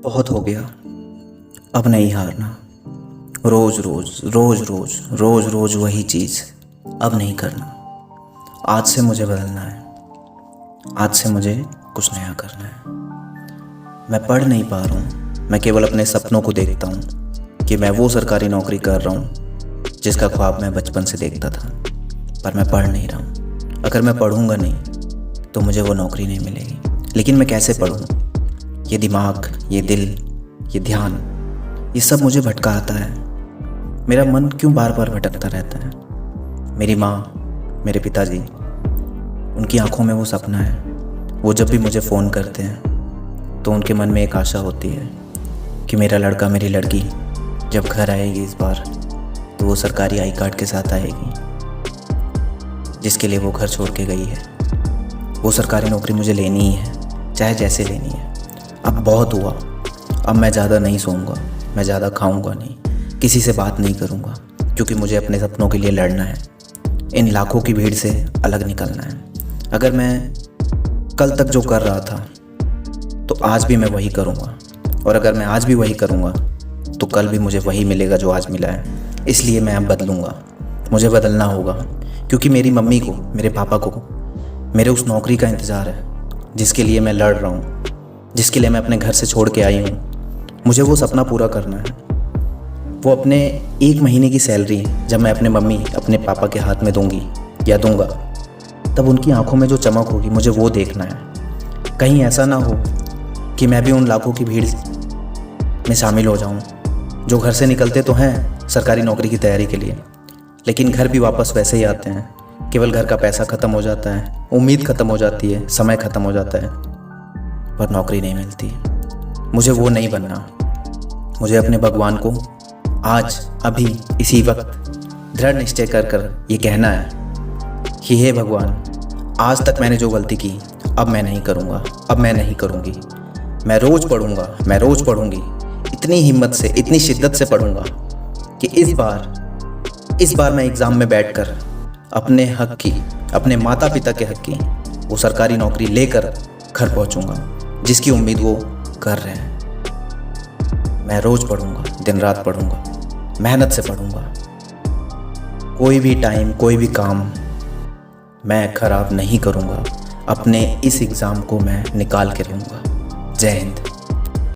बहुत हो गया, अब नहीं हारना। रोज रोज रोज रोज रोज रोज वही चीज़, अब नहीं करना। आज से मुझे बदलना है, आज से मुझे कुछ नया करना है। मैं पढ़ नहीं पा रहा हूँ, मैं केवल अपने सपनों को देखता हूँ कि मैं वो सरकारी नौकरी कर रहा हूँ जिसका ख्वाब मैं बचपन से देखता था, पर मैं पढ़ नहीं रहा हूँ। अगर मैं पढ़ूँगा नहीं तो मुझे वो नौकरी नहीं मिलेगी। लेकिन मैं कैसे पढ़ूँ? ये दिमाग, ये दिल, ये ध्यान, ये सब मुझे भटकाता है। मेरा मन क्यों बार बार भटकता रहता है? मेरी माँ, मेरे पिताजी, उनकी आंखों में वो सपना है। वो जब भी मुझे फ़ोन करते हैं तो उनके मन में एक आशा होती है कि मेरा लड़का, मेरी लड़की जब घर आएगी इस बार तो वो सरकारी आई कार्ड के साथ आएगी, जिसके लिए वो घर छोड़ के गई है। वो सरकारी नौकरी मुझे लेनी ही है, चाहे जैसे लेनी है। अब बहुत हुआ, अब मैं ज़्यादा नहीं सोऊंगा, मैं ज़्यादा खाऊंगा नहीं, किसी से बात नहीं करूंगा, क्योंकि मुझे अपने सपनों के लिए लड़ना है। इन लाखों की भीड़ से अलग निकलना है। अगर मैं कल तक जो कर रहा था तो आज भी मैं वही करूंगा, और अगर मैं आज भी वही करूंगा तो कल भी मुझे वही मिलेगा जो आज मिला है। इसलिए मैं अब बदलूंगा, मुझे बदलना होगा, क्योंकि मेरी मम्मी को, मेरे पापा को मेरे उस नौकरी का इंतज़ार है जिसके लिए मैं लड़ रहा हूँ, जिसके लिए मैं अपने घर से छोड़ के आई हूँ। मुझे वो सपना पूरा करना है। वो अपने 1 महीने की सैलरी जब मैं अपने मम्मी, अपने पापा के हाथ में दूंगी या दूंगा, तब उनकी आंखों में जो चमक होगी मुझे वो देखना है। कहीं ऐसा ना हो कि मैं भी उन लाखों की भीड़ में शामिल हो जाऊं जो घर से निकलते तो हैं सरकारी नौकरी की तैयारी के लिए, लेकिन घर भी वापस वैसे ही आते हैं। केवल घर का पैसा ख़त्म हो जाता है, उम्मीद ख़त्म हो जाती है, समय ख़त्म हो जाता है, पर नौकरी नहीं मिलती। मुझे वो नहीं बनना। मुझे अपने भगवान को आज, अभी, इसी वक्त दृढ़ निश्चय कर ये कहना है कि हे भगवान, आज तक मैंने जो गलती की अब मैं नहीं करूँगा, अब मैं नहीं करूँगी। मैं रोज़ पढ़ूँगा, मैं रोज़ पढ़ूँगी, इतनी हिम्मत से, इतनी शिद्दत से पढ़ूँगा कि इस बार मैं एग्ज़ाम में बैठकर अपने हक की, अपने माता पिता के हक की वो सरकारी नौकरी लेकर घर पहुँचूँगा जिसकी उम्मीद वो कर रहे हैं। मैं रोज़ पढ़ूँगा, दिन रात पढ़ूँगा, मेहनत से पढ़ूँगा। कोई भी टाइम, कोई भी काम मैं खराब नहीं करूँगा। अपने इस एग्ज़ाम को मैं निकाल के रहूँगा। जय हिंद।